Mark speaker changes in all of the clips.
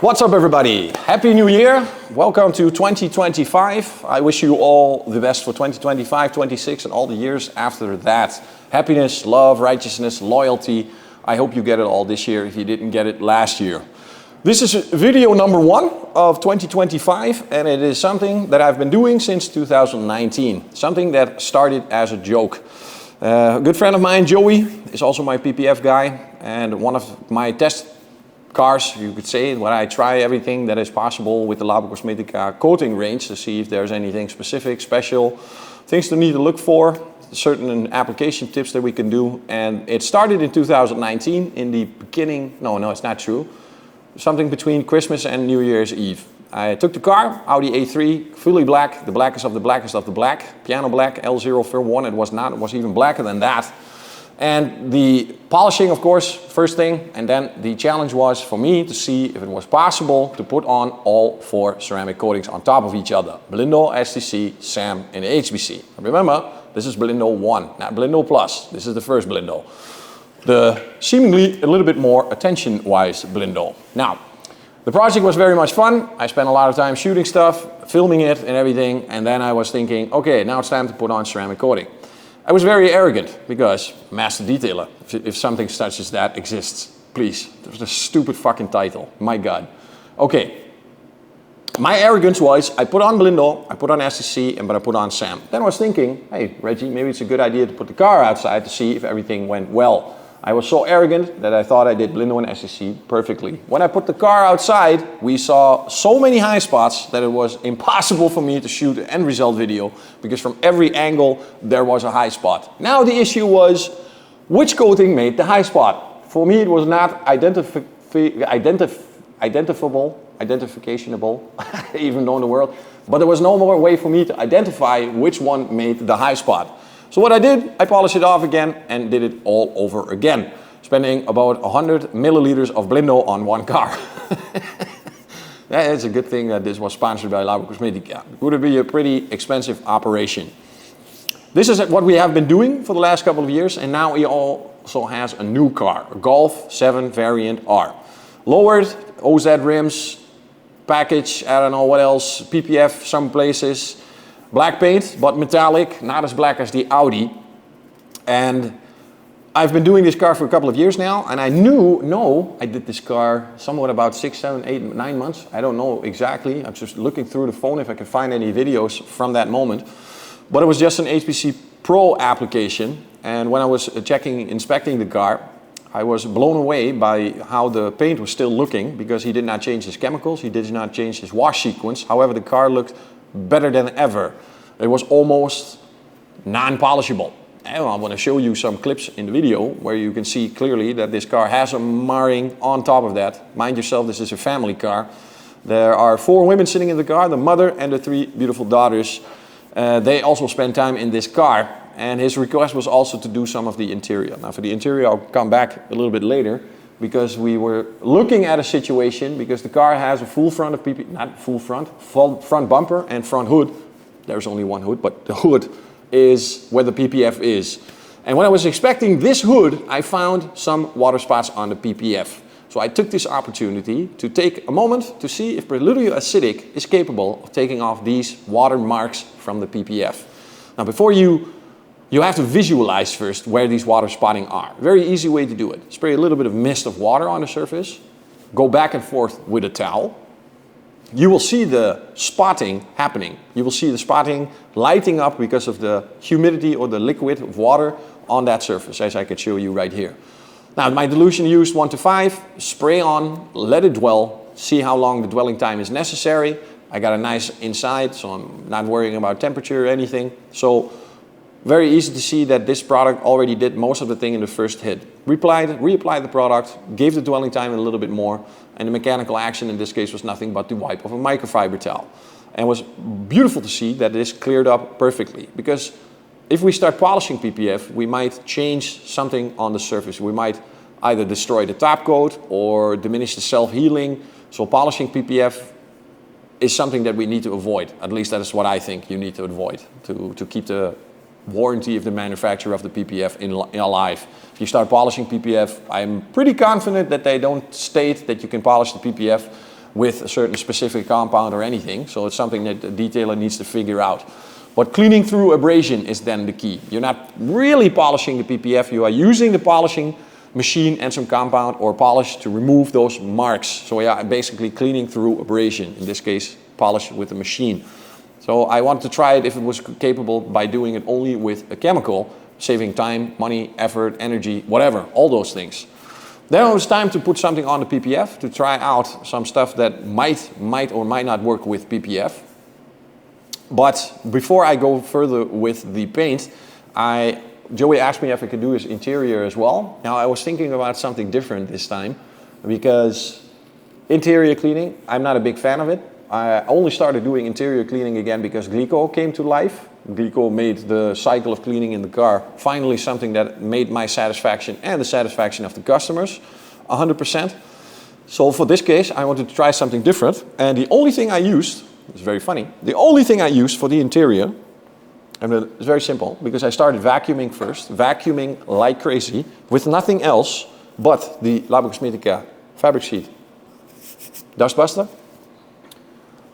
Speaker 1: What's up, everybody? Happy New Year. Welcome to 2025. I wish you all the best for 2025, 26, and all the years after that. Happiness, love, righteousness, loyalty. I hope you get it all this year if you didn't get it last year. This is video number 1 of 2025, and it is something that I've been doing since 2019. Something that started as a joke. A good friend of mine, Joey, is also my PPF guy, and one of my test cars, you could say, where I try everything that is possible with the Labo Cosmetica coating range to see if there's anything specific, special, things to need to look for, certain application tips that we can do. And it started in 2019 in the beginning, no, it's not true, something between Christmas and New Year's Eve. I took the car, Audi A3, fully black, the blackest of the blackest of the black, piano black, L041, it was not, it was even blacker than that. And the polishing, of course, first thing, and then the challenge was for me to see if it was possible to put on all 4 ceramic coatings on top of each other. Blindo, STC, SAM, and HBC. Remember, this is Blindo 1, not Blindo Plus. This is the first Blindo. The seemingly a little bit more attention-wise Blindo. Now, the project was very much fun. I spent a lot of time shooting stuff, filming it and everything, and then I was thinking, okay, now it's time to put on ceramic coating. I was very arrogant because master detailer, if something such as that exists, please, there's a stupid fucking title, my God. Okay, my arrogance was I put on Blindo, I put on STC, but I put on SAM. Then I was thinking, hey Reggie, maybe it's a good idea to put the car outside to see if everything went well. I was so arrogant that I thought I did Blindo and STC perfectly. When I put the car outside, we saw so many high spots that it was impossible for me to shoot an end result video because from every angle there was a high spot. Now the issue was which coating made the high spot. For me it was not identificationable, I even know the word, but there was no more way for me to identify which one made the high spot. So what I did, I polished it off again and did it all over again, spending about 100 milliliters of Blindo on one car. Yeah, it's a good thing that this was sponsored by Labo Cosmetica. It would be a pretty expensive operation. This is what we have been doing for the last couple of years, and now he also has a new car, a Golf 7 Variant R. Lowered OZ rims, package, I don't know what else, PPF some places. Black paint, but metallic, not as black as the Audi. And I've been doing this car for a couple of years now, and I I did this car somewhat about 6, 7, 8, 9 months. I don't know exactly. I'm just looking through the phone if I can find any videos from that moment. But it was just an HPC Pro application. And when I was inspecting the car, I was blown away by how the paint was still looking because he did not change his chemicals. He did not change his wash sequence. However, the car looked better than ever. It was almost non-polishable. And I want to show you some clips in the video where you can see clearly that this car has a marring on top of that. Mind yourself, this is a family car. There are 4 women sitting in the car, the mother and the 3 beautiful daughters. They also spend time in this car, and his request was also to do some of the interior. Now for the interior I'll come back a little bit later, because we were looking at a situation because the car has a full front of PP, not full front bumper and front hood. There's only one hood, but the hood is where the PPF is. And when I was inspecting this hood, I found some water spots on the PPF. So I took this opportunity to take a moment to see if Preludio Acidic is capable of taking off these water marks from the PPF. Now before you have to visualize first where these water spotting are. Very easy way to do it. Spray a little bit of mist of water on the surface. Go back and forth with a towel. You will see the spotting happening. You will see the spotting lighting up because of the humidity or the liquid of water on that surface, as I could show you right here. Now my dilution used 1 to 5. Spray on, let it dwell. See how long the dwelling time is necessary. I got a nice inside, so I'm not worrying about temperature or anything. So very easy to see that this product already did most of the thing in the first hit. Reapplied the product, gave the dwelling time a little bit more, and the mechanical action in this case was nothing but the wipe of a microfiber towel. And it was beautiful to see that this cleared up perfectly, because if we start polishing PPF, we might change something on the surface. We might either destroy the top coat or diminish the self-healing. So polishing PPF is something that we need to avoid. At least that is what I think you need to avoid to keep the warranty of the manufacturer of the PPF alive. If you start polishing PPF, I'm pretty confident that they don't state that you can polish the PPF with a certain specific compound or anything. So it's something that the detailer needs to figure out. But cleaning through abrasion is then the key. You're not really polishing the PPF, you are using the polishing machine and some compound or polish to remove those marks. So yeah, basically cleaning through abrasion, in this case polish with the machine. So I wanted to try it if it was capable by doing it only with a chemical, saving time, money, effort, energy, whatever, all those things. Then it was time to put something on the PPF to try out some stuff that might or might not work with PPF. But before I go further with the paint, Joey asked me if I could do his interior as well. Now I was thinking about something different this time, because interior cleaning, I'm not a big fan of it. I only started doing interior cleaning again because Glico came to life. Glico made the cycle of cleaning in the car finally something that made my satisfaction and the satisfaction of the customers 100%. So for this case, I wanted to try something different. And the only thing I used, it's very funny, the only thing I used for the interior, and it's very simple, because I started vacuuming first, vacuuming like crazy, with nothing else but the Labocosmetica Fabric Sheet Dust Buster.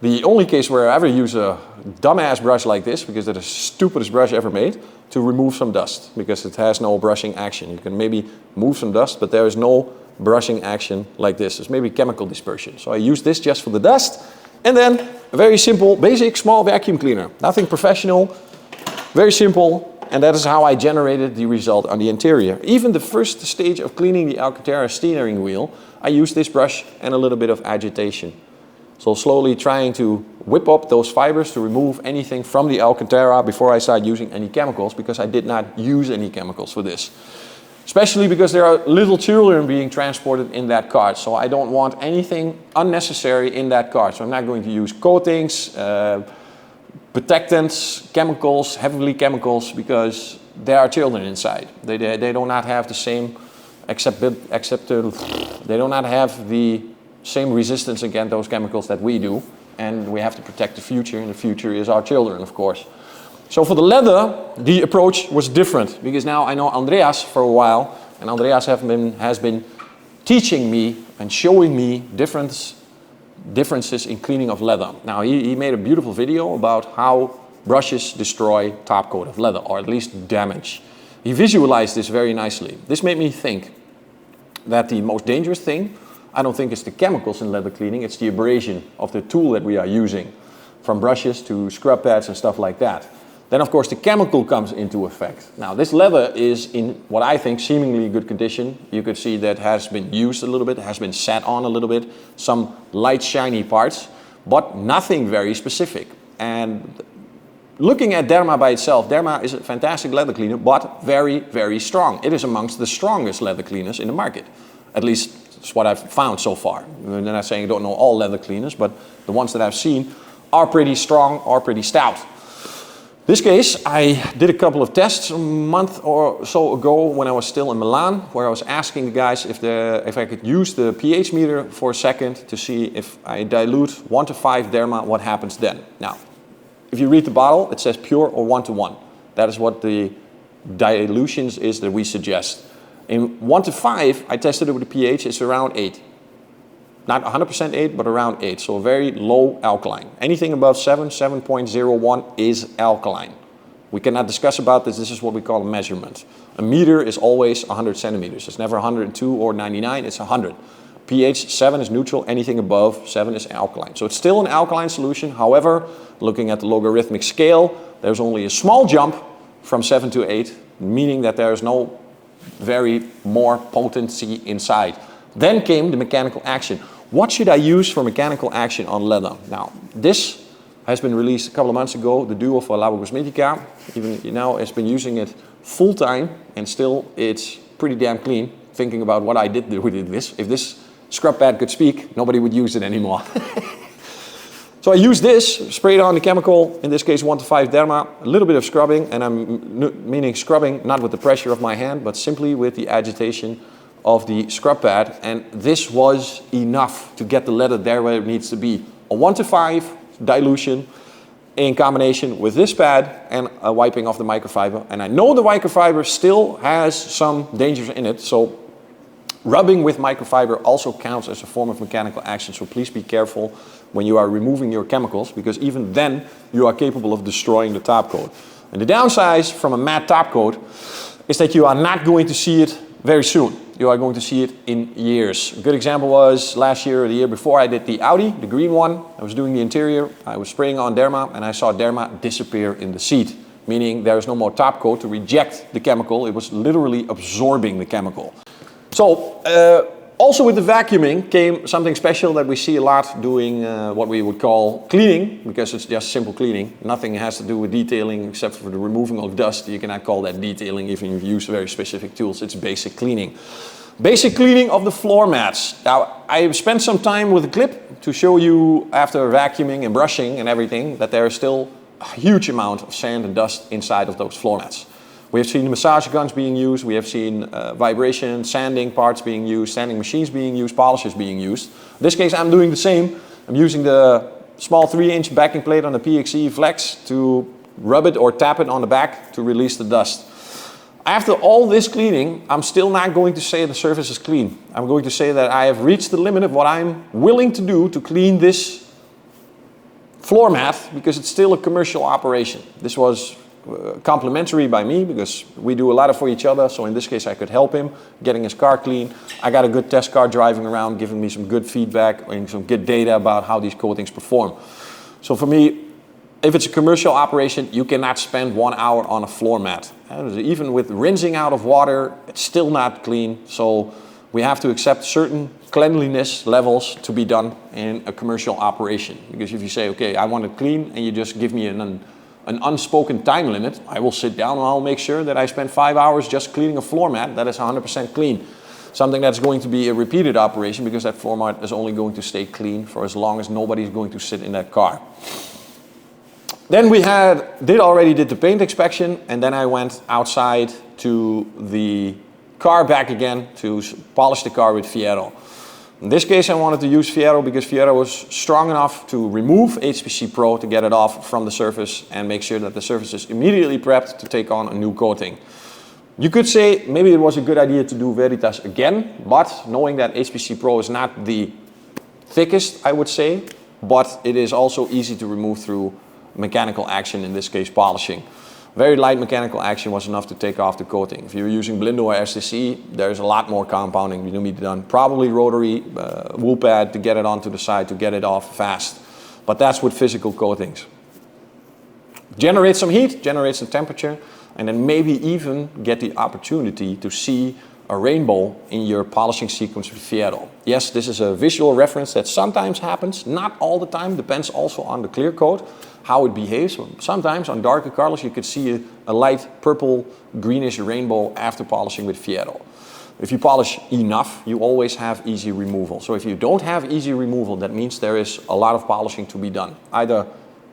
Speaker 1: The only case where I ever use a dumbass brush like this, because it's the stupidest brush ever made, to remove some dust, because it has no brushing action. You can maybe move some dust, but there is no brushing action like this. It's maybe chemical dispersion. So I use this just for the dust, and then a very simple, basic, small vacuum cleaner. Nothing professional, very simple, and that is how I generated the result on the interior. Even the first stage of cleaning the Alcantara steering wheel, I used this brush and a little bit of agitation. So slowly trying to whip up those fibers to remove anything from the Alcantara before I start using any chemicals, because I did not use any chemicals for this. Especially because there are little children being transported in that cart. So I don't want anything unnecessary in that cart. So I'm not going to use coatings, protectants, chemicals, heavily chemicals, because there are children inside. They do not have the same they do not have the same resistance against those chemicals that we do, and we have to protect the future, and the future is our children, of course. So for the leather, the approach was different, because now I know Andreas for a while, and Andreas has been teaching me and showing me differences in cleaning of leather. Now he made a beautiful video about how brushes destroy top coat of leather, or at least damage. He visualized this very nicely. This made me think that the most dangerous thing, I don't think it's the chemicals in leather cleaning, it's the abrasion of the tool that we are using, from brushes to scrub pads and stuff like that. Then of course the chemical comes into effect. Now this leather is in what I think seemingly good condition. You could see that has been used a little bit, has been sat on a little bit, some light shiny parts, but nothing very specific. And looking at Derma by itself, Derma is a fantastic leather cleaner, but very, very strong. It is amongst the strongest leather cleaners in the market. At least it's what I've found so far. I'm not saying I don't know all leather cleaners, but the ones that I've seen are pretty strong, are pretty stout. This case, I did a couple of tests a month or so ago when I was still in Milan, where I was asking the guys if I could use the pH meter for a second to see if I dilute 1 to 5 Derma, what happens then. Now, if you read the bottle, it says pure or 1 to 1. That is what the dilutions is that we suggest. In 1 to 5, I tested it with the pH, it's around 8. Not 100% 8, but around 8, so very low alkaline. Anything above 7, 7.01 is alkaline. We cannot discuss about this, this is what we call a measurement. A meter is always 100 centimeters. It's never 102 or 99, it's 100. pH 7 is neutral, anything above 7 is alkaline. So it's still an alkaline solution, however, looking at the logarithmic scale, there's only a small jump from 7 to 8, meaning that there is no very more potency inside. Then came the mechanical action. What should I use for mechanical action on leather? Now, this has been released a couple of months ago, the Duo for Labocosmetica. Even now, it's been using it full time, and still it's pretty damn clean. Thinking about what I did with this. If this scrub pad could speak, nobody would use it anymore. So I use this, sprayed on the chemical, in this case 1 to 5 Derma, a little bit of scrubbing, and I'm meaning scrubbing not with the pressure of my hand, but simply with the agitation of the scrub pad, and this was enough to get the leather there where it needs to be. A 1 to 5 dilution in combination with this pad and a wiping off the microfiber. And I know the microfiber still has some dangers in it, so Rubbing with microfiber also counts as a form of mechanical action, so please be careful when you are removing your chemicals, because even then you are capable of destroying the top coat. And the downside from a matte top coat is that you are not going to see it very soon. You are going to see it in years. A good example was last year or the year before, I did the Audi, the green one. I was doing the interior, I was spraying on Derma, and I saw Derma disappear in the seat, meaning there is no more top coat to reject the chemical. It was literally absorbing the chemical. So also with the vacuuming came something special that we see a lot doing what we would call cleaning, because it's just simple cleaning. Nothing has to do with detailing except for the removing of dust. You cannot call that detailing even if you use very specific tools. It's basic cleaning. Basic cleaning of the floor mats. Now, I spent some time with a clip to show you after vacuuming and brushing and everything that there is still a huge amount of sand and dust inside of those floor mats. We have seen massage guns being used, we have seen vibration, sanding parts being used, sanding machines being used, polishes being used. In this case I'm doing the same. I'm using the small 3-inch backing plate on the PXE Flex to rub it or tap it on the back to release the dust. After all this cleaning, I'm still not going to say the surface is clean. I'm going to say that I have reached the limit of what I'm willing to do to clean this floor mat, because it's still a commercial operation. This was complimentary by me because we do a lot for each other, so in this case I could help him getting his car clean. I got a good test car driving around, giving me some good feedback and some good data about how these coatings perform. So for me, if it's a commercial operation, you cannot spend 1 hour on a floor mat. Even with rinsing out of water, it's still not clean. So we have to accept certain cleanliness levels to be done in a commercial operation. Because if you say, okay, I want it clean, and you just give me an unspoken time limit, I will sit down and I'll make sure that I spend 5 hours just cleaning a floor mat that is 100% clean. Something that's going to be a repeated operation, because that floor mat is only going to stay clean for as long as nobody's going to sit in that car. Then we already did the paint inspection, and then I went outside to the car back again to polish the car with Fiero. In this case I wanted to use Fiero because Fiero was strong enough to remove HPC Pro to get it off from the surface and make sure that the surface is immediately prepped to take on a new coating. You could say maybe it was a good idea to do Veritas again, but knowing that HPC Pro is not the thickest, I would say, but it is also easy to remove through mechanical action, in this case polishing. Very light mechanical action was enough to take off the coating. If you're using Blindo or STC, there's a lot more compounding you need to be done. Probably rotary wool pad to get it onto the side, to get it off fast. But that's with physical coatings. Generate some heat, generate some temperature, and then maybe even get the opportunity to see a rainbow in your polishing sequence with Fiero. Yes, this is a visual reference that sometimes happens, not all the time, depends also on the clear coat, how it behaves. Sometimes on darker colors you could see a light purple greenish rainbow after polishing with Fiero. If you polish enough, you always have easy removal. So if you don't have easy removal, that means there is a lot of polishing to be done. Either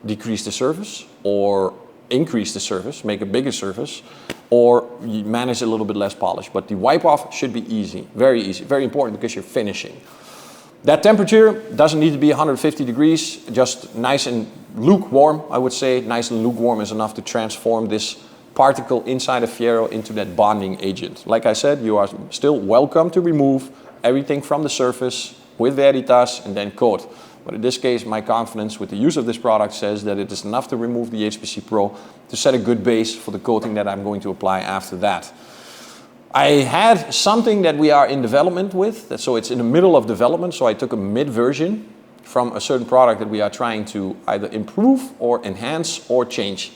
Speaker 1: decrease the surface or increase the surface, make a bigger surface, or you manage a little bit less polish. But the wipe off should be easy, very important because you're finishing. That temperature doesn't need to be 150 degrees, just nice and lukewarm, I would say. Nice and lukewarm is enough to transform this particle inside of Fiero into that bonding agent. Like I said, you are still welcome to remove everything from the surface with Veritas and then coat. But in this case, my confidence with the use of this product says that it is enough to remove the HPC Pro to set a good base for the coating that I'm going to apply after that. I had something that we are in development with, so it's in the middle of development, so I took a mid version from a certain product that we are trying to either improve or enhance or change.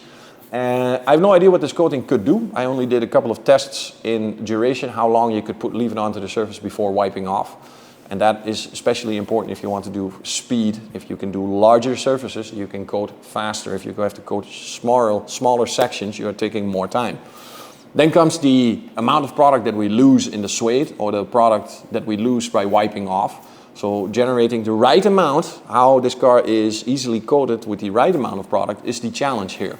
Speaker 1: I have no idea what this coating could do. I only did a couple of tests in duration, how long you could leave it onto the surface before wiping off. And that is especially important if you want to do speed. If you can do larger surfaces, you can coat faster. If you have to coat smaller sections, you are taking more time. Then comes the amount of product that we lose in the suede, or the product that we lose by wiping off. So generating the right amount, how this car is easily coated with the right amount of product, is the challenge here.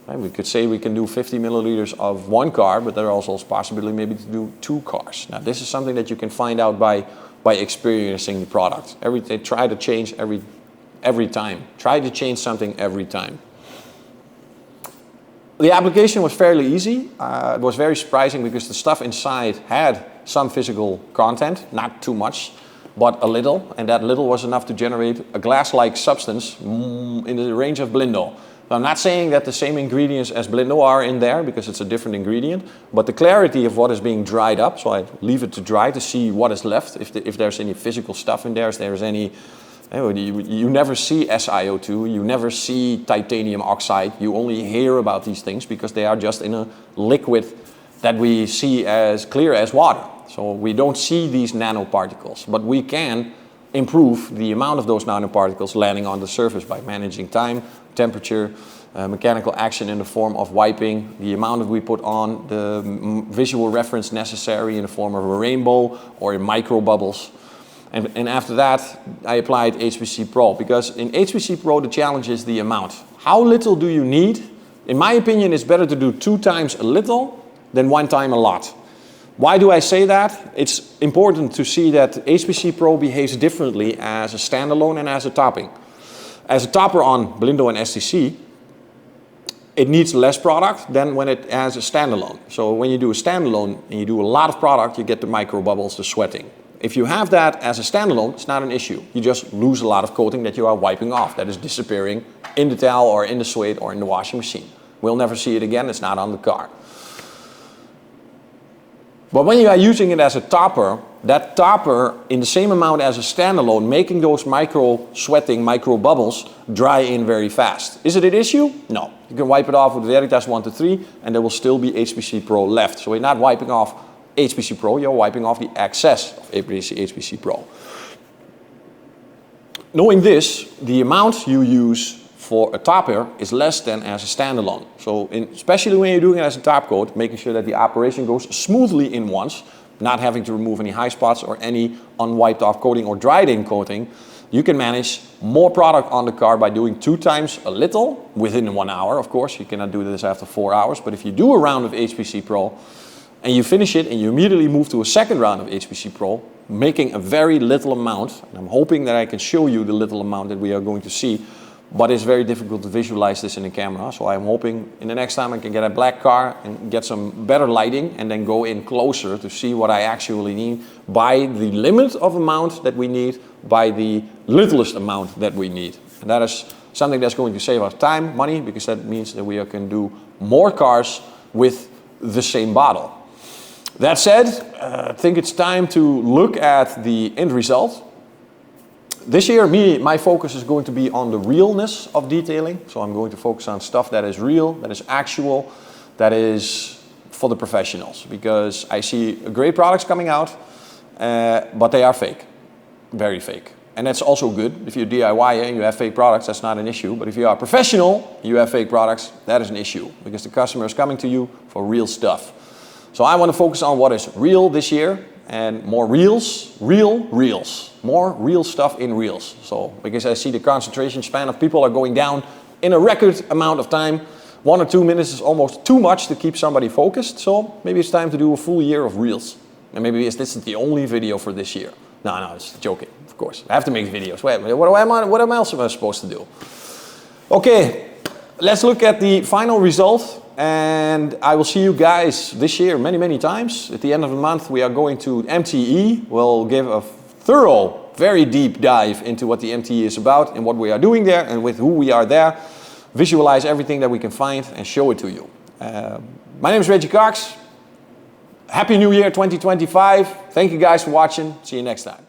Speaker 1: Right? We could say we can do 50 milliliters of one car, but there are also possibility maybe to do 2 cars. Now this is something that you can find out by experiencing the product. They try to change every time. Try to change something every time. The application was fairly easy. It was very surprising because the stuff inside had some physical content, not too much, but a little, and that little was enough to generate a glass-like substance in the range of Blindo. Now, I'm not saying that the same ingredients as Blindo are in there, because it's a different ingredient, but the clarity of what is being dried up, so I leave it to dry to see what is left, if there's any physical stuff in there, if there's any, you never see SiO2, you never see titanium oxide, you only hear about these things because they are just in a liquid that we see as clear as water. So we don't see these nanoparticles, but we can improve the amount of those nanoparticles landing on the surface by managing time, temperature, mechanical action in the form of wiping, the amount that we put on, the visual reference necessary in the form of a rainbow or in micro bubbles. And after that, I applied HPC Pro, because in HPC Pro the challenge is the amount. How little do you need? In my opinion, it's better to do 2 times a little than 1 time a lot. Why do I say that? It's important to see that HPC Pro behaves differently as a standalone and as a topping. As a topper on Blindo and STC, it needs less product than when it has a standalone. So when you do a standalone and you do a lot of product, you get the micro bubbles, the sweating. If you have that as a standalone, it's not an issue. You just lose a lot of coating that you are wiping off, that is disappearing in the towel or in the suede or in the washing machine. We'll never see it again, it's not on the car. But when you are using it as a topper, that topper in the same amount as a standalone, making those micro sweating, micro bubbles dry in very fast. Is it an issue? No. You can wipe it off with Veritas 123 and there will still be HPC Pro left. So you're not wiping off HPC Pro, you're wiping off the excess of HPC Pro. Knowing this, the amount you use for a topper is less than as a standalone. So especially when you're doing it as a top coat, making sure that the operation goes smoothly in once, not having to remove any high spots or any unwiped off coating or dried in coating, you can manage more product on the car by doing 2 times a little within 1 hour. Of course, you cannot do this after 4 hours, but if you do a round of HPC Pro and you finish it and you immediately move to a second round of HPC Pro, making a very little amount, and I'm hoping that I can show you the little amount that we are going to see, but it's very difficult to visualize this in the camera. So I'm hoping in the next time I can get a black car and get some better lighting and then go in closer to see what I actually need by the limit of amount that we need, by the littlest amount that we need. And that is something that's going to save us time, money, because that means that we can do more cars with the same bottle. That said, I think it's time to look at the end result. This year, my focus is going to be on the realness of detailing. So I'm going to focus on stuff that is real, that is actual, that is for the professionals. Because I see great products coming out, but they are fake, very fake. And that's also good. If you're DIY and you have fake products, that's not an issue. But if you are professional, you have fake products, that is an issue. Because the customer is coming to you for real stuff. So I want to focus on what is real this year. And more reels, reels, more real stuff in reels. So because I see the concentration span of people are going down in a record amount of time. 1 or 2 minutes is almost too much to keep somebody focused. So maybe it's time to do a full year of reels. And maybe this is the only video for this year. No, it's joking, of course. I have to make videos. Wait, what else am I supposed to do? Okay, let's look at the final result. And I will see you guys this year many times. At the end of the month, we are going to MTE. We'll give a thorough, very deep dive into what the MTE is about and what we are doing there and with who we are there. Visualize everything that we can find and show it to you. My name is Reggie Cox. Happy New Year 2025. Thank you guys for watching. See you next time.